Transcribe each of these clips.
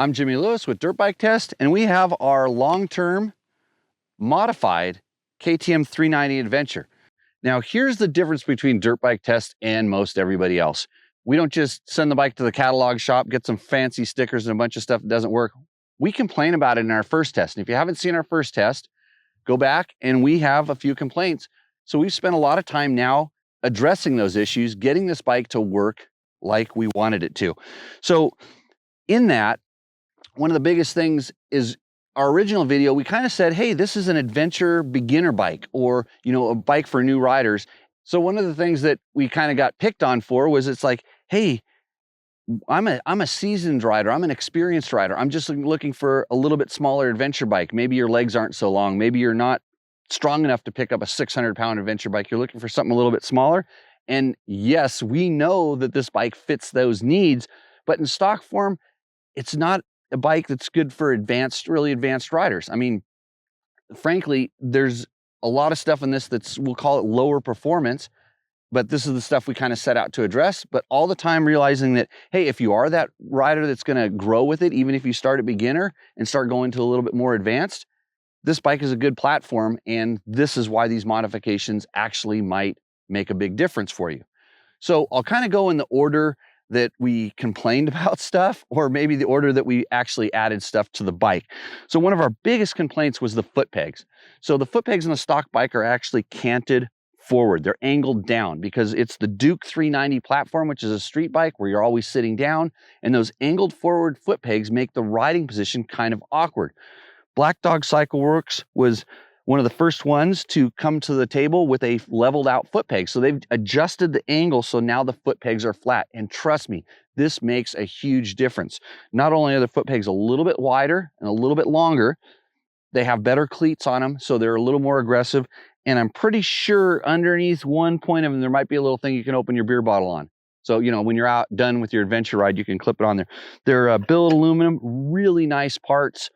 I'm Jimmy Lewis with Dirt Bike Test, and we have our long-term modified KTM390 Adventure. Now, here's the difference between Dirt Bike Test and most everybody else. We don't just send the bike to the catalog shop, get some fancy stickers and a bunch of stuff that doesn't work. We complain about it in our first test. And if you haven't seen our first test, go back and we have a few complaints. So we've spent a lot of time now addressing those issues, getting this bike to work like we wanted it to. So in that, one of the biggest things is our original video, we kind of said, hey, this is an adventure beginner bike, or, you know, a bike for new riders. So one of the things that we kind of got picked on for was, it's like, hey, I'm a seasoned rider. I'm an experienced rider. I'm just looking for a little bit smaller adventure bike. Maybe your legs aren't so long. Maybe you're not strong enough to pick up a 600-pound adventure bike. You're looking for something a little bit smaller. And yes, we know that this bike fits those needs, but in stock form, it's not a bike that's good for really advanced riders. I mean, frankly, there's a lot of stuff in this that's, we'll call it lower performance, but this is the stuff we kind of set out to address. But all the time realizing that, hey, if you are that rider that's going to grow with it, even if you start at beginner and start going to a little bit more advanced, this bike is a good platform. And this is why these modifications actually might make a big difference for you. So I'll kind of go in the order that we complained about stuff, or maybe the order that we actually added stuff to the bike. So one of our biggest complaints was the foot pegs. So the foot pegs in the stock bike are actually canted forward. They're angled down because it's the Duke 390 platform, which is a street bike where you're always sitting down, and those angled forward foot pegs make the riding position kind of awkward. Black Dog Cycle Works was one of the first ones to come to the table with a leveled out foot peg. So they've adjusted the angle, so now the foot pegs are flat. And trust me, this makes a huge difference. Not only are the foot pegs a little bit wider and a little bit longer, they have better cleats on them, so they're a little more aggressive. And I'm pretty sure underneath one point of them, there might be a little thing you can open your beer bottle on. So, you know, when you're out done with your adventure ride, you can clip it on there. They're billet aluminum, really nice parts.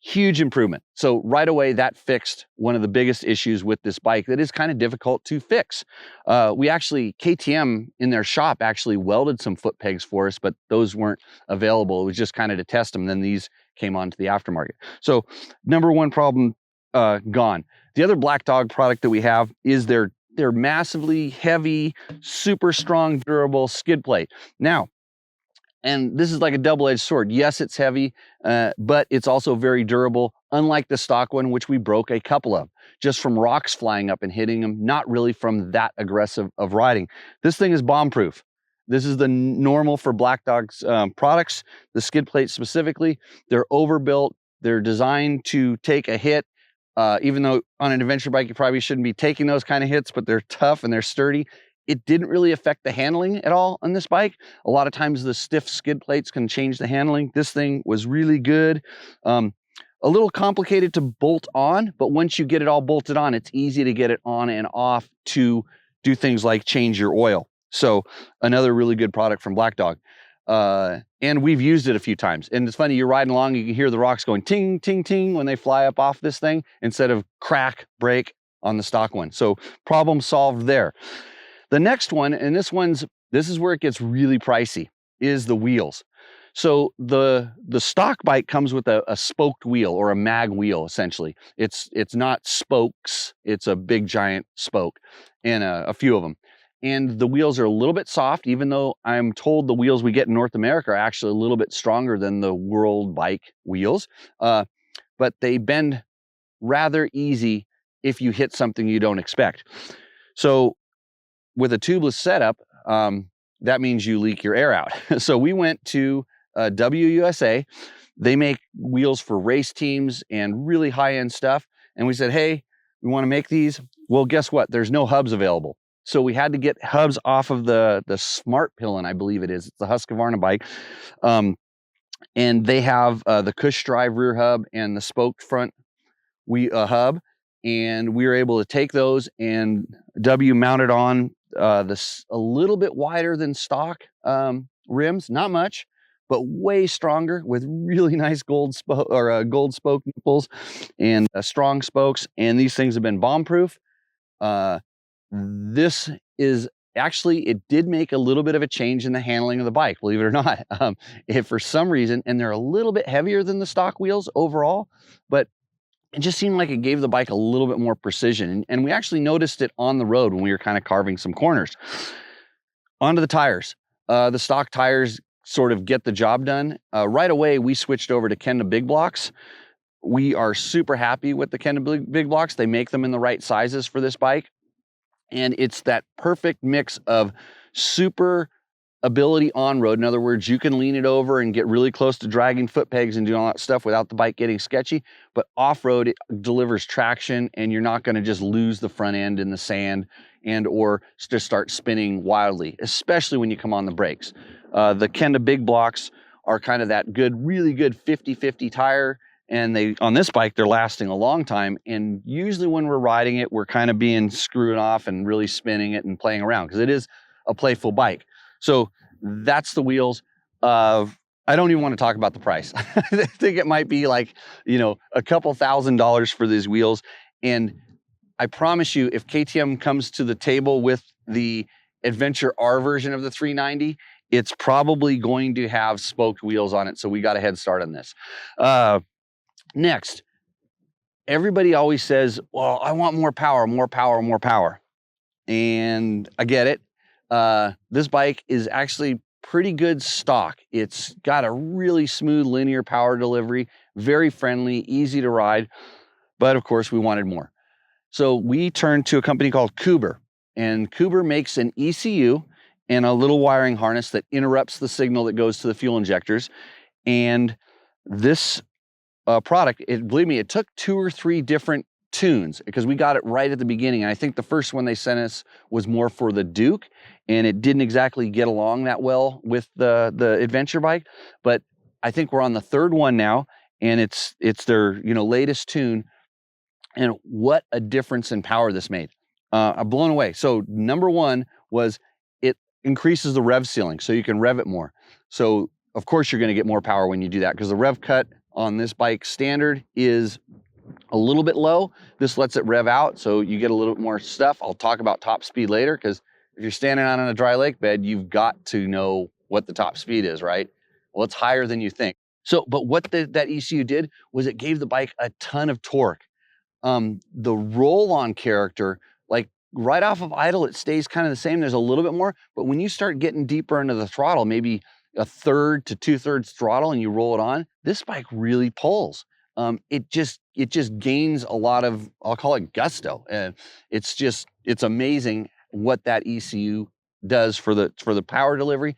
Huge improvement. So right away, that fixed one of the biggest issues with this bike that is kind of difficult to fix. KTM in their shop actually welded some foot pegs for us, but those weren't available. It was just kind of to test them. Then these came onto the aftermarket. So number one problem gone. The other Black Dog product that we have is their massively heavy, super strong, durable skid plate. Now, and this is like a double-edged sword. Yes, it's heavy, but it's also very durable, unlike the stock one, which we broke a couple of, just from rocks flying up and hitting them, not really from that aggressive of riding. This thing is bomb-proof. This is the normal for Black Dog's products, the skid plates specifically. They're overbuilt. They're designed to take a hit, even though on an adventure bike, you probably shouldn't be taking those kind of hits, but they're tough and they're sturdy. It didn't really affect the handling at all on this bike. A lot of times the stiff skid plates can change the handling. This thing was really good. A little complicated to bolt on, but once you get it all bolted on, it's easy to get it on and off to do things like change your oil. So another really good product from Black Dog. And we've used it a few times. And it's funny, you're riding along, you can hear the rocks going ting, ting, ting when they fly up off this thing, instead of crack, break on the stock one. So problem solved there. The next one, and this is where it gets really pricey, is the wheels. So the stock bike comes with a spoked wheel, or a mag wheel, essentially. It's not spokes, it's a big giant spoke, and a few of them. And the wheels are a little bit soft, even though I'm told the wheels we get in North America are actually a little bit stronger than the world bike wheels. But they bend rather easy if you hit something you don't expect. So with a tubeless setup, that means you leak your air out. So we went to WUSA. They make wheels for race teams and really high-end stuff. And we said, hey, we want to make these. Well, guess what? There's no hubs available. So we had to get hubs off of the Smart Pillin, I believe it is. It's the Husqvarna bike. And they have the Cush Drive rear hub and the spoked front hub. And we were able to take those, and W mounted on this a little bit wider than stock rims, not much, but way stronger, with really nice gold spoke nipples and strong spokes. And these things have been bomb proof. This is actually, it did make a little bit of a change in the handling of the bike, believe it or not. If for some reason, and they're a little bit heavier than the stock wheels overall, but it just seemed like it gave the bike a little bit more precision. And we actually noticed it on the road when we were kind of carving some corners. Onto the tires. The stock tires sort of get the job done. Right away, we switched over to Kenda Big Blocks. We are super happy with the Kenda Big Blocks. They make them in the right sizes for this bike. And it's that perfect mix of super ability on road. In other words, you can lean it over and get really close to dragging foot pegs and doing all that stuff without the bike getting sketchy. But off-road, it delivers traction, and you're not going to just lose the front end in the sand and or just start spinning wildly, especially when you come on the brakes. The Kenda Big Blocks are kind of that good, really good 50-50 tire. And they, on this bike, they're lasting a long time. And usually when we're riding it, we're kind of being screwed off and really spinning it and playing around because it is a playful bike. So that's the wheels. I don't even want to talk about the price. I think it might be like, you know, a couple $1,000s for these wheels. And I promise you, if KTM comes to the table with the Adventure R version of the 390, it's probably going to have spoked wheels on it. So we got a head start on this. Next, everybody always says, well, I want more power, more power, more power. And I get it. This bike is actually pretty good stock. It's got a really smooth linear power delivery, very friendly, easy to ride. But of course, we wanted more. So we turned to a company called Kuber. And Kuber makes an ECU and a little wiring harness that interrupts the signal that goes to the fuel injectors. And this product, believe me, it took 2 or 3 different tunes because we got it right at the beginning. And I think the first one they sent us was more for the Duke, and it didn't exactly get along that well with the adventure bike. But I think we're on the 3rd one now, and it's their, you know, latest tune. And what a difference in power this made. I'm blown away. So number 1 was it increases the rev ceiling, so you can rev it more. So of course you're going to get more power when you do that because the rev cut on this bike standard is a little bit low. This lets it rev out, so you get a little bit more stuff. I'll talk about top speed later, because if you're standing out on a dry lake bed, you've got to know what the top speed is, right? Well, it's higher than you think. So, but what that ECU did was it gave the bike a ton of torque. The roll-on character, like right off of idle, it stays kind of the same. There's a little bit more, but when you start getting deeper into the throttle, maybe 1/3 to 2/3 throttle, and you roll it on, this bike really pulls. It just gains a lot of, I'll call it gusto. And it's amazing what that ECU does for the power delivery.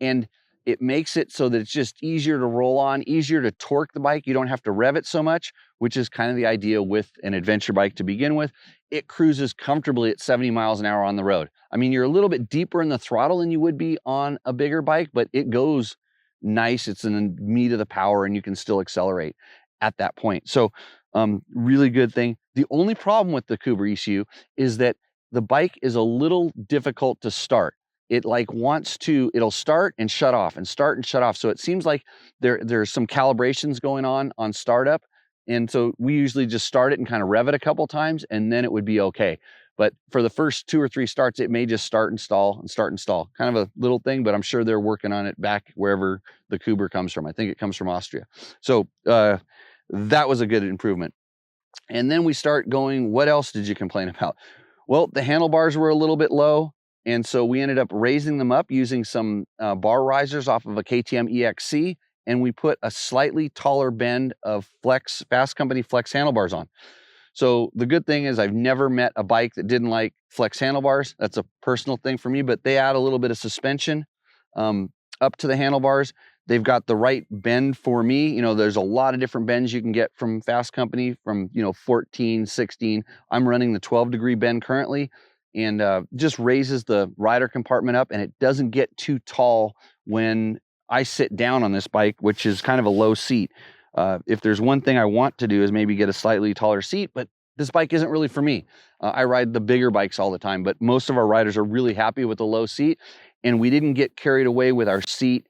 And it makes it so that it's just easier to roll on, easier to torque the bike. You don't have to rev it so much, which is kind of the idea with an adventure bike to begin with. It cruises comfortably at 70 miles an hour on the road. I mean, you're a little bit deeper in the throttle than you would be on a bigger bike, but it goes nice. It's in the meat of the power, and you can still accelerate at that point. So really good thing. The only problem with the Kuber ECU is that the bike is a little difficult to start. It like it'll start and shut off and start and shut off. So it seems like there's some calibrations going on startup. And so we usually just start it and kind of rev it a couple times, and then it would be okay. But for the first 2 or 3 starts, it may just start and stall and start and stall. Kind of a little thing, but I'm sure they're working on it back wherever the Kuber comes from. I think it comes from Austria. So that was a good improvement. And then we start going, what else did you complain about? Well, the handlebars were a little bit low. And so we ended up raising them up using some bar risers off of a KTM EXC. And we put a slightly taller bend of Fast Company Flex handlebars on. So the good thing is I've never met a bike that didn't like Flex handlebars. That's a personal thing for me, but they add a little bit of suspension up to the handlebars. They've got the right bend for me. You know, there's a lot of different bends you can get from Fast Company from, 14, 16. I'm running the 12-degree bend currently, and just raises the rider compartment up, and it doesn't get too tall when I sit down on this bike, which is kind of a low seat. If there's one thing I want to do is maybe get a slightly taller seat, but this bike isn't really for me. I ride the bigger bikes all the time, but most of our riders are really happy with the low seat, and we didn't get carried away with our seat,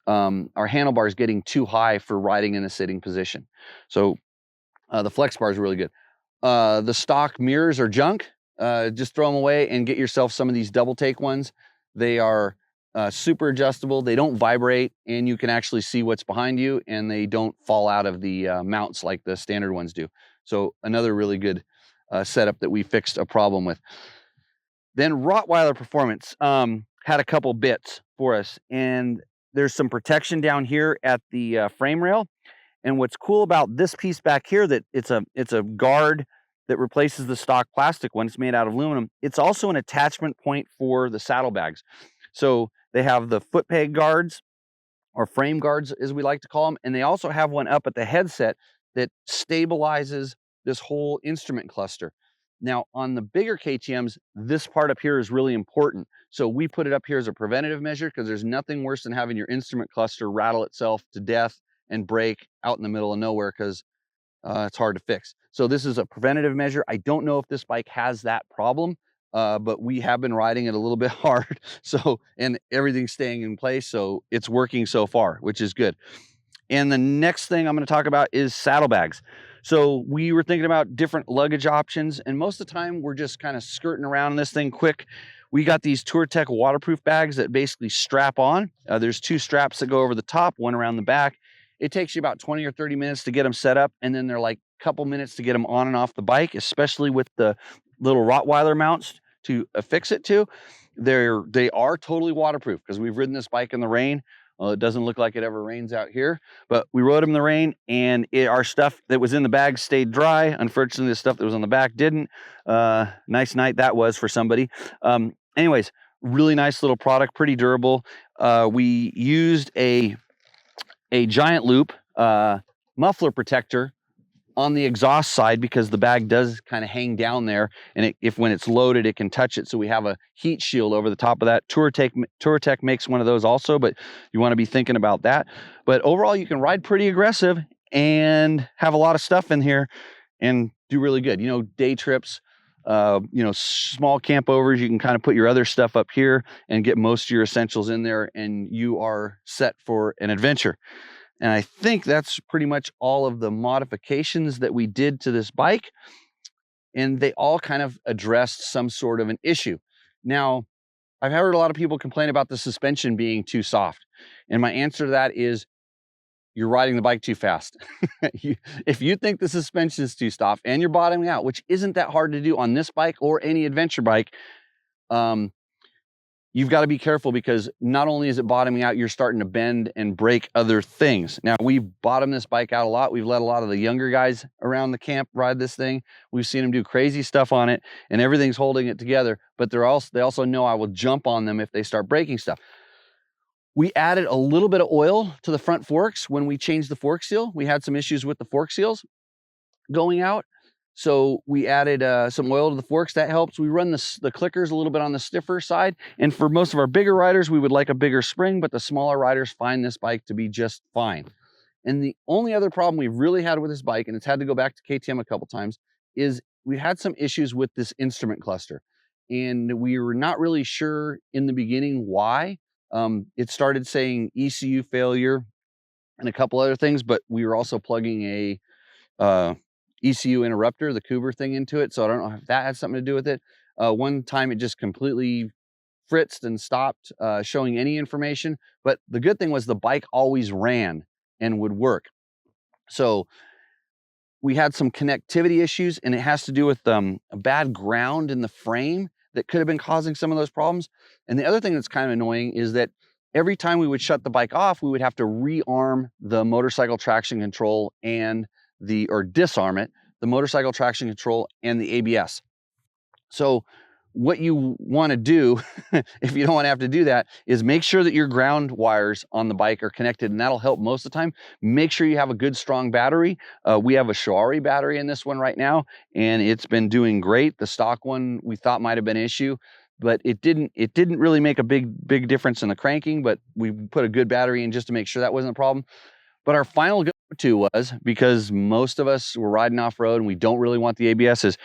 our handlebars getting too high for riding in a sitting position. So the flex bar is really good. The stock mirrors are junk. just throw them away and get yourself some of these double take ones. They are super adjustable. They don't vibrate, and you can actually see what's behind you, and they don't fall out of the mounts like the standard ones do. So another really good setup that we fixed a problem with. Then Rottweiler Performance had a couple bits for us, and there's some protection down here at the frame rail. And what's cool about this piece back here, that it's a guard that replaces the stock plastic one. It's made out of aluminum. It's also an attachment point for the saddlebags. So they have the foot peg guards, or frame guards as we like to call them, and they also have one up at the headset that stabilizes this whole instrument cluster. Now, on the bigger KTMs, this part up here is really important. So we put it up here as a preventative measure, because there's nothing worse than having your instrument cluster rattle itself to death and break out in the middle of nowhere, because it's hard to fix. So this is a preventative measure. I don't know if this bike has that problem, but we have been riding it a little bit hard. So, and everything's staying in place. So it's working so far, which is good. And the next thing I'm going to talk about is saddlebags. So we were thinking about different luggage options, and most of the time we're just kind of skirting around this thing quick. We got these TourTech waterproof bags that basically strap on. There's two straps that go over the top, one around the back. It takes you about 20 or 30 minutes to get them set up, and then they're like a couple minutes to get them on and off the bike, especially with the little Rottweiler mounts to affix it to. They are totally waterproof, because we've ridden this bike in the rain. Well, it doesn't look like it ever rains out here, but we rode them in the rain, and our stuff that was in the bag stayed dry. Unfortunately, the stuff that was on the back didn't. Nice night that was for somebody. Anyways, really nice little product, pretty durable. We used a giant loop muffler protector on the exhaust side, because the bag does kind of hang down there, and when it's loaded, it can touch it. So we have a heat shield over the top of that. TourTech makes one of those also, but you want to be thinking about that. But overall, you can ride pretty aggressive and have a lot of stuff in here and do really good. You know, day trips, small campovers, you can kind of put your other stuff up here and get most of your essentials in there, and you are set for an adventure. And I think that's pretty much all of the modifications that we did to this bike. And they all kind of addressed some sort of an issue. Now, I've heard a lot of people complain about the suspension being too soft. And my answer to that is, you're riding the bike too fast. If you think the suspension is too soft and you're bottoming out, which isn't that hard to do on this bike or any adventure bike, you've got to be careful, because not only is it bottoming out, you're starting to bend and break other things. Now, we've bottomed this bike out a lot. We've let a lot of the younger guys around the camp ride this thing. We've seen them do crazy stuff on it, and everything's holding it together, but they also know I will jump on them if they start breaking stuff. We added a little bit of oil to the front forks when we changed the fork seal. We had some issues with the fork seals going out. So we added some oil to the forks. That helps. We run the clickers a little bit on the stiffer side. And for most of our bigger riders, we would like a bigger spring, but the smaller riders find this bike to be just fine. And the only other problem we've really had with this bike, and it's had to go back to KTM a couple times, is we had some issues with this instrument cluster. And we were not really sure in the beginning why. It started saying ECU failure and a couple other things, but we were also plugging a ECU interrupter, the Cooper thing, into it. So I don't know if that had something to do with it. One time it just completely fritzed and stopped showing any information. But the good thing was the bike always ran and would work. So we had some connectivity issues, and it has to do with a bad ground in the frame that could have been causing some of those problems. And the other thing that's kind of annoying is that every time we would shut the bike off, we would have to rearm the motorcycle traction control or disarm it, the motorcycle traction control and the ABS. So what you want to do, if you don't want to have to do that, is make sure that your ground wires on the bike are connected, and that'll help most of the time. Make sure you have a good, strong battery. We have a Shoari battery in this one right now, and it's been doing great. The stock one we thought might have been an issue, but it didn't really make a big difference in the cranking, but we put a good battery in just to make sure that wasn't a problem. But our final go-to was, because most of us were riding off-road and we don't really want the ABS, is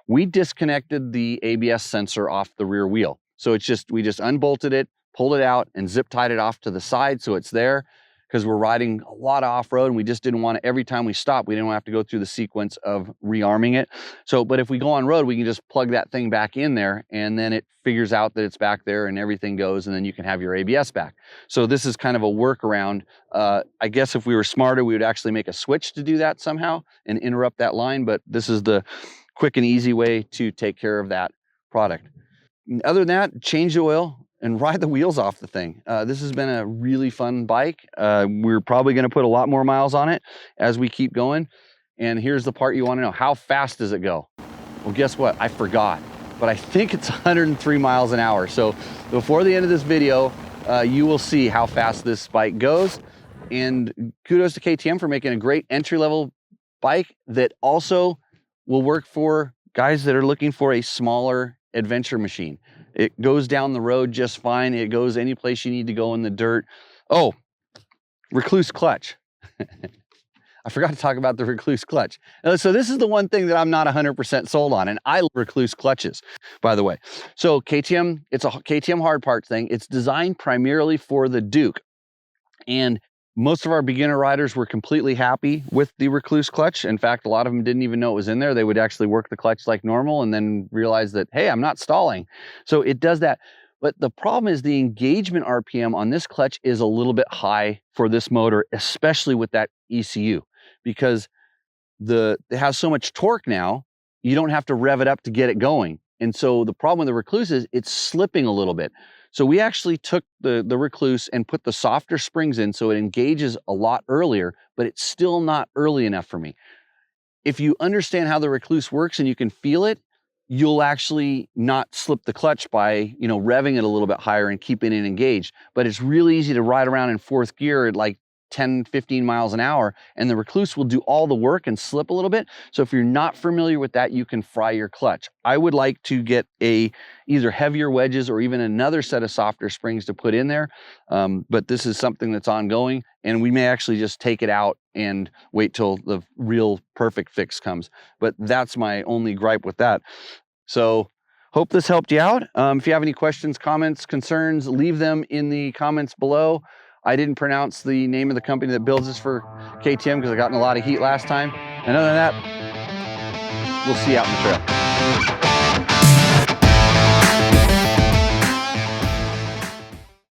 we disconnected the ABS sensor off the rear wheel. So we just unbolted it, pulled it out, and zip tied it off to the side so it's there. because we're riding a lot of off-road and we just didn't want to, every time we stop, we didn't want to have to go through the sequence of rearming it. So, but if we go on road, we can just plug that thing back in there and then it figures out that it's back there and everything goes, and then you can have your ABS back. So this is kind of a workaround. I guess if we were smarter, we would actually make a switch to do that somehow and interrupt that line, but this is the quick and easy way to take care of that product. Other than that, change the oil and ride the wheels off the thing. This has been a really fun bike. We're probably going to put a lot more miles on it as we keep going. And here's the part you want to know. How fast does it go? Well, guess what? I forgot, but I think it's 103 miles an hour. So before the end of this video, you will see how fast this bike goes. And kudos to KTM for making a great entry-level bike that also will work for guys that are looking for a smaller adventure machine. It goes down the road just fine. It goes any place you need to go in the dirt. Oh, Rekluse Clutch. I forgot to talk about the Rekluse Clutch. So this is the one thing that I'm not 100% sold on, and I love Rekluse clutches, by the way. So KTM, it's a KTM hard part thing. It's designed primarily for the Duke, and most of our beginner riders were completely happy with the Rekluse clutch. In fact, a lot of them didn't even know it was in there. They would actually work the clutch like normal and then realize that, hey, I'm not stalling. So it does that. But the problem is the engagement RPM on this clutch is a little bit high for this motor, especially with that ECU, because it has so much torque now, you don't have to rev it up to get it going. And so the problem with the Rekluse is it's slipping a little bit. So we actually took the Rekluse and put the softer springs in so it engages a lot earlier, but it's still not early enough for me. If you understand how the Rekluse works and you can feel it, you'll actually not slip the clutch by, revving it a little bit higher and keeping it engaged. But it's really easy to ride around in fourth gear at like 10, 15 miles an hour, and the Rekluse will do all the work and slip a little bit. So if you're not familiar with that, you can fry your clutch. I would like to get either heavier wedges or even another set of softer springs to put in there. But this is something that's ongoing, and we may actually just take it out and wait till the real perfect fix comes. But that's my only gripe with that. So hope this helped you out. If you have any questions, comments, concerns, leave them in the comments below. I didn't pronounce the name of the company that builds this for KTM because I got in a lot of heat last time. And other than that, we'll see you out in the trail.